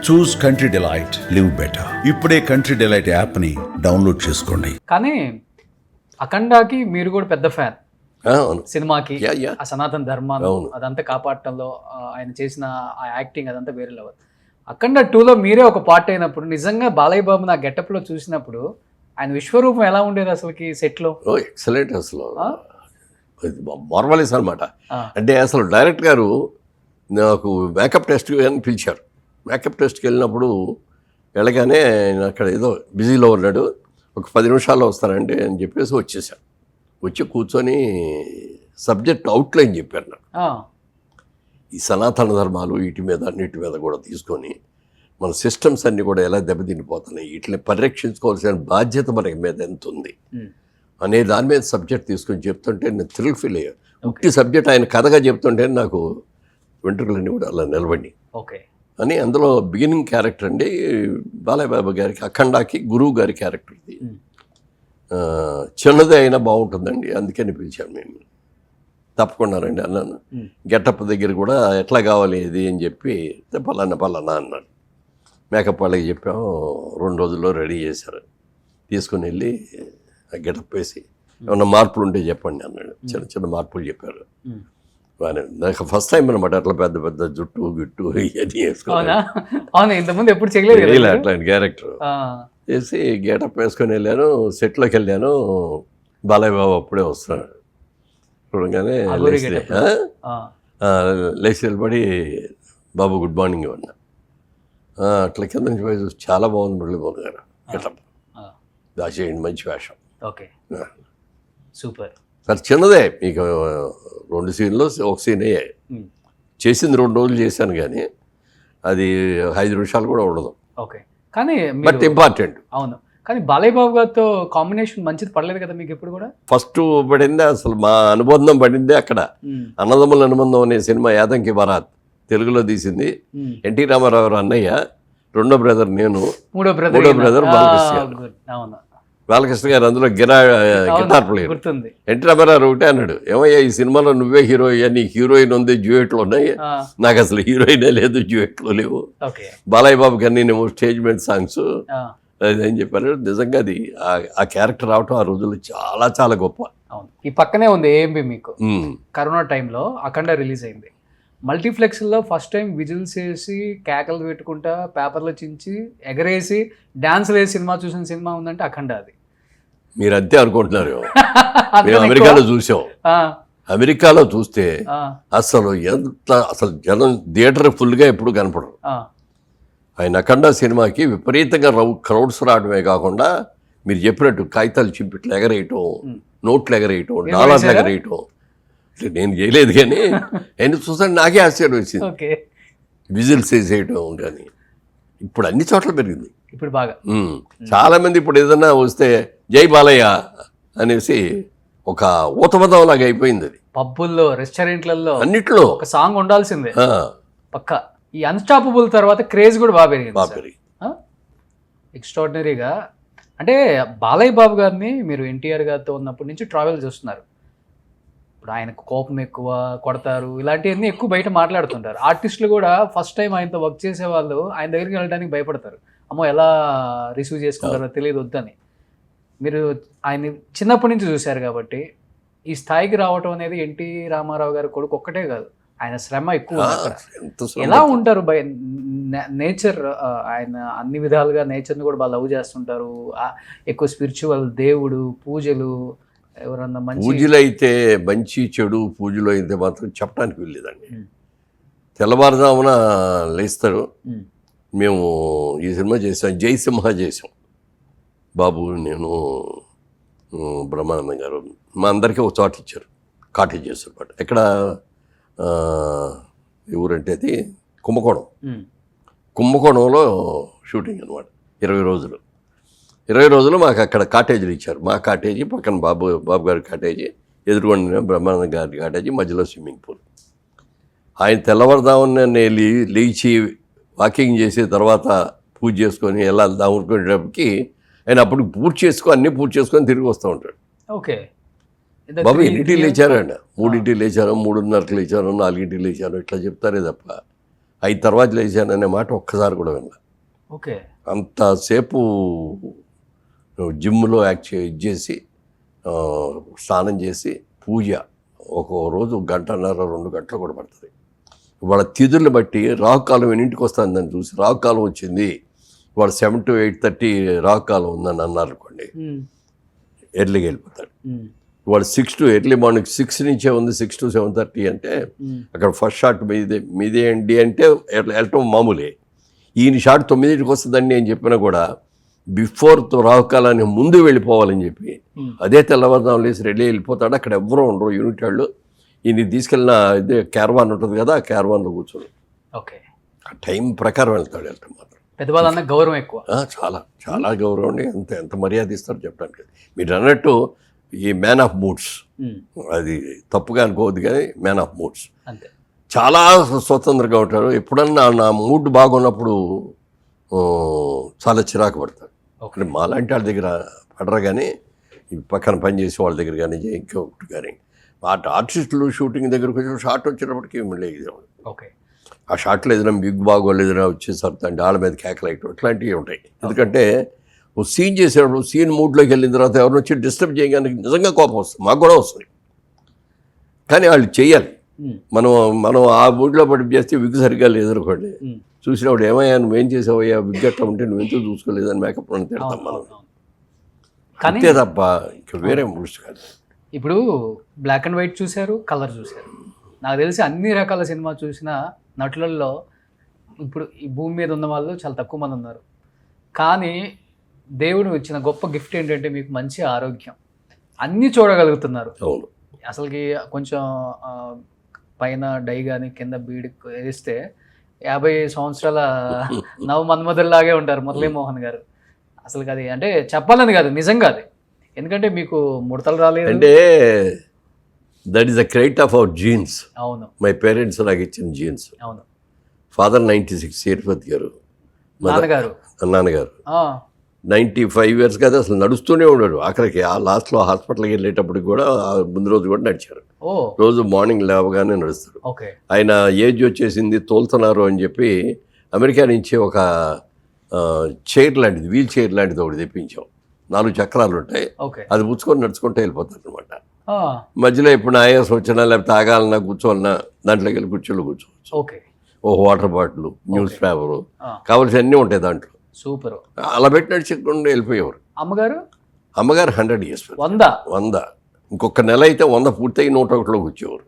చూస్ country delight, live better. ఇప్పుడే country delight యాప్ని download చేసుకోండి. కానీ అఖండాకి మీరు కూడా పెద్ద ఫ్యాన్ అవును. సినిమాకి. Yeah. ఆ సనాతన ధర్మాన్ని అవును. అదంతా కాపాడటంలో ఆయన చేసిన ఆ యాక్టింగ్ అదంతా వేరే లెవెల్. అఖండ 2లో మీరే ఒక పార్ట్ అయినప్పుడు నిజంగా బాలయ్య బాబు నా గెటప్లో చూసినప్పుడు ఆయన విశ్వరూపం ఎలా ఉండేది అసలుకి సెట్లో? ఎక్సలెంట్ అసలు మార్వలెస్ అనమాట. ఆ. అంటే అసలు డైరెక్ట్ గారు నాకు మేకప్ టెస్ట్ అని పిలిచారు. మేకప్ టెస్ట్కి వెళ్ళినప్పుడు వెళ్ళగానే ఆయన అక్కడ ఏదో బిజీలో ఉన్నాడు, ఒక 10 నిమిషాల్లో వస్తానండి అని చెప్పేసి వచ్చేసాను. వచ్చి కూర్చొని సబ్జెక్ట్ అవుట్లైన్ చెప్పారు నాకు. ఈ సనాతన ధర్మాలు వీటి మీద అన్నిటి మీద కూడా తీసుకొని మన సిస్టమ్స్ అన్నీ కూడా ఎలా దెబ్బతినిపోతున్నాయి, వీటిని పరిరక్షించుకోవాల్సిన బాధ్యత మనకి మీద ఎంత ఉంది అనే దాని మీద సబ్జెక్ట్ తీసుకొని చెప్తుంటే నేను థ్రిల్ ఫీల్ అయ్యాను. ఉట్టి సబ్జెక్ట్ ఆయన కథగా చెప్తుంటే నాకు వెంట్రుకలన్నీ కూడా అలా నిలబడి ఓకే అని. అందులో బిగినింగ్ క్యారెక్టర్ అండి బాలయ్య బాబు గారికి, అఖండాకి గురువు గారి క్యారెక్టర్ది. చిన్నదే అయినా బాగుంటుందండి అందుకని పిలిచాను. మేము తప్పకుండా రండి అన్నాను. గెటప్ దగ్గర కూడా ఎట్లా కావాలి ఇది అని చెప్పి పలానా అన్నాడు. మేకప్ వాళ్ళకి చెప్పాము, 2 రోజుల్లో రెడీ చేశారు. తీసుకుని వెళ్ళి గెటప్ వేసి ఏమన్నా మార్పులు ఉంటే చెప్పండి అన్నాడు. చిన్న మార్పులు చెప్పారు. నాకు ఫస్ట్ టైం అనమాట అట్లా పెద్ద జుట్టు గిట్టు ఇవన్నీ వేసుకున్నాను. ఇంతకుముందు ఎప్పుడు చేయలేదు అట్లాంటి క్యారెక్టర్ చేసి గెటప్ వేసుకొని వెళ్ళాను. సెట్లోకి వెళ్ళాను. బాలయ్య బాబు అప్పుడే వస్తున్నాడు. చూడగానే లేచి నిలబడి బాబు గుడ్ మార్నింగ్ అన్నా. అట్లా కింద నుంచి పోయి చూసి చాలా బాగుంది మురళీమోహన్ గారు గెటప్, దాచేయండి మంచి వేషం. Okay super. సార్ చిన్నదే, మీకు 2 సీన్లో ఒక సీన్ అయ్యాయి. చేసింది 2 రోజులు చేశాను కానీ అది 5 నిమిషాలు కూడా ఉండదు. ఓకే కానీ బట్ ఇంపార్టెంట్. అవును, కానీ బాలయ్య బాబు గారితో కాంబినేషన్ మంచిది పడలేదు కదా మీకు ఎప్పుడు కూడా? ఫస్ట్ పడిందే అసలు మా అనుబంధం పడిందే అక్కడ. అన్నదమ్ముల అనుబంధం అనే సినిమా యాదంకి బరాత్ తెలుగులో తీసింది. ఎన్టీ రామారావు అన్నయ్య, రెండో బ్రదర్ నేను, మూడో బ్రదర్ బాలకృష్ణ గారు అందులో గిటార్ ప్లేయర్. ఎన్టీ రామారావు ఒకటే అన్నాడు, ఏమయ్యా ఈ సినిమాలో నువ్వే హీరో అయ్యా, నీ హీరోయిన్ ఉంది, డ్యూయెట్లు ఉన్నాయి. నాకు అసలు హీరోయినే లేదు, డ్యూయెట్లు లేవు. బాలయ్య బాబు గారిని నేను స్టేజ్మెంట్ సాంగ్స్ అదని చెప్పారు. నిజంగా అది ఆ క్యారెక్టర్ రావటం ఆ రోజుల్లో చాలా చాలా గొప్ప. అవును, ఈ పక్కనే ఉంది ఏఎంబి. మీకు కరోనా టైంలో అఖండ రిలీజ్ అయింది. మల్టీప్లెక్స్లో ఫస్ట్ టైం విజిల్స్ వేసి కేకలు పెట్టుకుంటా పేపర్లు చించి ఎగరేసి డాన్సులు వేసి సినిమా చూసిన సినిమా ఉందంటే అఖండ. అది మీరు అంతే అనుకుంటున్నారు. మేము అమెరికాలో చూసాం. అమెరికాలో చూస్తే అసలు అసలు జనం థియేటర్ ఫుల్గా ఎప్పుడు కనపడరు. ఆయన అఖండ సినిమాకి విపరీతంగా క్రౌడ్స్ రావడమే కాకుండా మీరు చెప్పినట్టు కాగితాలు చింపిట్లు ఎగరేయటం, నోట్లు ఎగరేయటం, డాలర్లు ఎగరేయటం. నేను చేయలేదు కానీ ఆయన చూసాను, నాకే ఆశ్చర్యం వచ్చింది. విజిల్స్ వేసేయటం కానీ ఇప్పుడు అన్ని చోట్ల పెరిగింది. ఇప్పుడు బాగా చాలా మంది ఇప్పుడు ఏదన్నా వస్తే జై బాలయ్య అనేసి ఒక ఊతపదం లాగా అయిపోయింది. అది పబ్బుల్లో, రెస్టారెంట్లలో, అన్నిట్లో ఒక సాంగ్ ఉండాల్సిందే పక్క. ఈ అన్స్టాపబుల్ తర్వాత క్రేజ్ కూడా బాగా పెరిగింది. ఎక్స్ట్రాడినరీగా. అంటే బాలయ్య బాబు గారిని మీరు ఎన్టీఆర్ గారితో ఉన్నప్పటి నుంచి ట్రావెల్ చేస్తున్నారు. ఇప్పుడు ఆయనకు కోపం ఎక్కువ, కొడతారు, ఇలాంటివన్నీ ఎక్కువ బయట మాట్లాడుతుంటారు. ఆర్టిస్టులు కూడా ఫస్ట్ టైం ఆయనతో వర్క్ చేసే వాళ్ళు ఆయన దగ్గరికి వెళ్ళడానికి భయపడతారు. అమ్మో ఎలా రిసీవ్ చేసుకుంటారో తెలియదు వద్దని. మీరు ఆయన చిన్నప్పటి నుంచి చూశారు కాబట్టి ఈ స్థాయికి రావటం అనేది ఎన్టీ రామారావు గారి కొడుకు ఒక్కటే కాదు, ఆయన శ్రమ ఎక్కువ. ఎలా ఉంటారు బై నేచర్? ఆయన అన్ని విధాలుగా నేచర్ని కూడా బాగా లవ్ చేస్తుంటారు. ఎక్కువ స్పిరిచువల్, దేవుడు పూజలు, ఎవరన్నా మంచి పూజలు అయితే మంచి చెడు పూజలు అయితే మాత్రం చెప్పడానికి వెళ్ళలేదండి. తెల్లవారుజామున లేస్తారు. మేము ఈ సినిమా చేసాం, జయసింహ చేసాం. బాబు, నేను, బ్రహ్మానందం గారు, మా అందరికీ ఒక చోట ఇచ్చారు, కాటేజ్ చేస్తారు. ఎక్కడ ఊరంటే అది కుంభకోణంలో షూటింగ్ అనమాట. 20 రోజులు మాకు అక్కడ కాటేజీలు ఇచ్చారు. మా కాటేజీ పక్కన బాబు గారి కాటేజీ, ఎదురుగొండ బ్రహ్మానంద గారి కాటేజీ, మధ్యలో స్విమ్మింగ్ పూల్. ఆయన తెల్లవారుదామని లేచి వాకింగ్ చేసి తర్వాత పూజ చేసుకొని వెళ్దాం అనుకునేటప్పటికి ఆయన అప్పుడు అన్నీ పూర్తి చేసుకొని తిరిగి వస్తూ ఉంటాడు. ఓకే బాబు ఎన్నింటికి లేచారండి? 3ంటికి లేచారు, 3:30కి లేచారు, 4ంటికి లేచారు, ఇట్లా చెప్తారే తప్ప 5 తర్వాత లేచాననే మాట ఒక్కసారి కూడా విన్నా. ఓకే. అంతసేపు జిమ్లో ఇది చేసి స్నానం చేసి పూజ ఒక్కో రోజు 1.5-2 గంటలు కూడా పడుతుంది. వాళ్ళ తిథులను బట్టి రాహుకాలం ఎన్నింటికి వస్తుంది దాన్ని చూసి రాహుకాలం వచ్చింది వాళ్ళు 7 to 8:30 రాహుకాలం ఉందని అన్నారు అనుకోండి, ఎర్లీగా వెళ్ళిపోతాడు. వాళ్ళు 6 to ఎర్లీ మార్నింగ్ 6 నుంచే ఉంది, 6 to 7:30 అంటే అక్కడ ఫస్ట్ షాట్ మీదే అండి అంటే వెళ్ళటం మామూలే. ఈయన షాట్ 9కి వస్తుందండి అని చెప్పినా కూడా బిఫోర్ రాహుకాలాన్ని ముందు వెళ్ళిపోవాలని చెప్పి అదే తెల్లవారుజాము లేసి రెడీ వెళ్ళిపోతాడు. అక్కడ ఎవరూ ఉండరు యూనిట్ వాళ్ళు. ఈయన తీసుకెళ్ళిన ఇదే క్యారవాన్ ఉంటుంది కదా, ఆ క్యారవాన్లో కూర్చోడు. ఓకే. ఆ టైం ప్రకారం వెళ్తాం మాత్రం. పెద్దవాళ్ళన్న గౌరవం ఎక్కువ. చాలా చాలా గౌరవం అండి. ఎంత మర్యాద ఇస్తారు చెప్పడానికి. మీరు అన్నట్టు ఈ మ్యాన్ ఆఫ్ మూడ్స్, అది తప్పుగా అనుకోవద్దు కానీ మ్యాన్ ఆఫ్ మూడ్స్. అంతే. చాలా స్వతంత్రంగా ఉంటారు. ఎప్పుడన్నా నా మూడ్ బాగున్నప్పుడు చాలా చిరాకు పడతారు. అంటే మాలాంటి వాళ్ళ దగ్గర పడరు కానీ ఈ పక్కన పనిచేసే వాళ్ళ దగ్గర కానీ ఇంకొకటి కానీ ఆర్టిస్టులు షూటింగ్ దగ్గరకు వచ్చి షార్ట్ వచ్చినప్పటికీ మళ్ళీ ఓకే. ఆ షార్ట్లో ఏదైనా బిగ్ బాగోలు ఏదైనా వచ్చేసరికి అంటే వాళ్ళ మీద కేకలైట్ ఇట్లాంటివి ఉంటాయి. ఎందుకంటే ఓ సీన్ చేసేటప్పుడు సీన్ మూడ్లోకి వెళ్ళిన తర్వాత ఎవరిని వచ్చి డిస్టర్బ్ చేయడానికి నిజంగా కోపం వస్తుంది, మాకు కూడా వస్తుంది. కానీ వాళ్ళు చెయ్యాలి. మనం ఆ మూడ్లో పడి చేస్తే విగ్ సరిగ్గా లేదనుకోండి, చూసినప్పుడు ఏమయ్యా నువ్వేం చేసావయ్యా విగ్ అట్లా ఉంటే నువ్వు ఎందుకు చూసుకోలేదని మేకప్ అని తిడతాం మనం. అంతే తప్ప ఇంకా వేరే మూడ్స్ కాదు. ఇప్పుడు బ్లాక్ అండ్ వైట్ చూశారు, కలర్ చూశారు. నాకు తెలిసి అన్ని రకాల సినిమా చూసిన నటులలో ఇప్పుడు ఈ భూమి మీద ఉన్న వాళ్ళు చాలా తక్కువ మంది ఉన్నారు. కానీ దేవుడు ఇచ్చిన గొప్ప గిఫ్ట్ ఏంటంటే మీకు మంచి ఆరోగ్యం, అన్నీ చూడగలుగుతున్నారు. అసలుకి కొంచెం పైన డై కానీ కింద బీడి వేస్తే 50 సంవత్సరాల నవ మన్మధుల్లాగే ఉంటారు మురళీమోహన్ గారు. అసలుకి అది అంటే చెప్పాలని కాదు, నిజంగా అది. ఎందుకంటే మీకు ముడతలు రాలేదు అంటే that is the credit of our jeans. అవును, మై పేరెంట్స్ నాకు ఇచ్చిన జీన్స్. అవును. ఫాదర్ 96 సేతుపతి గారు, నాన్నగారు 95 years కదా, అసలు నడుస్తూనే ఉన్నాడు. ఆఖరికి ఆ లాస్ట్లో హాస్పిటల్కి వెళ్ళేటప్పటికి కూడా ముందు రోజు కూడా నడిచారు. రోజు మార్నింగ్ లేవగానే నడుస్తారు. ఆయన ఏజ్ వచ్చేసింది తోలుతున్నారు అని చెప్పి అమెరికా నుంచి ఒక చైర్ లాంటిది, వీల్ చైర్ లాంటిది ఒకటి తెప్పించాం. 4 చక్రాలు ఉంటాయి, అది పుచ్చుకొని నడుచుకుంటూ వెళ్ళిపోతారు అనమాట. మధ్యలో ఎప్పుడు ఆయాసం వచ్చినా లేకపోతే ఆగాలన్నా కూర్చోవాలన్నా దాంట్లోకి వెళ్ళి కూర్చోవచ్చు. ఓ వాటర్ బాటిల్, న్యూస్ పేపరు, కావాల్సిన అన్నీ ఉంటాయి దాంట్లో. సూపర్. అలా పెట్టి నడిచికుండా వెళ్ళిపోయేవారు. అమ్మగారు 100 years, 100. ఇంకొక నెల అయితే 100 పూర్తయి 101లో కూర్చోవారు.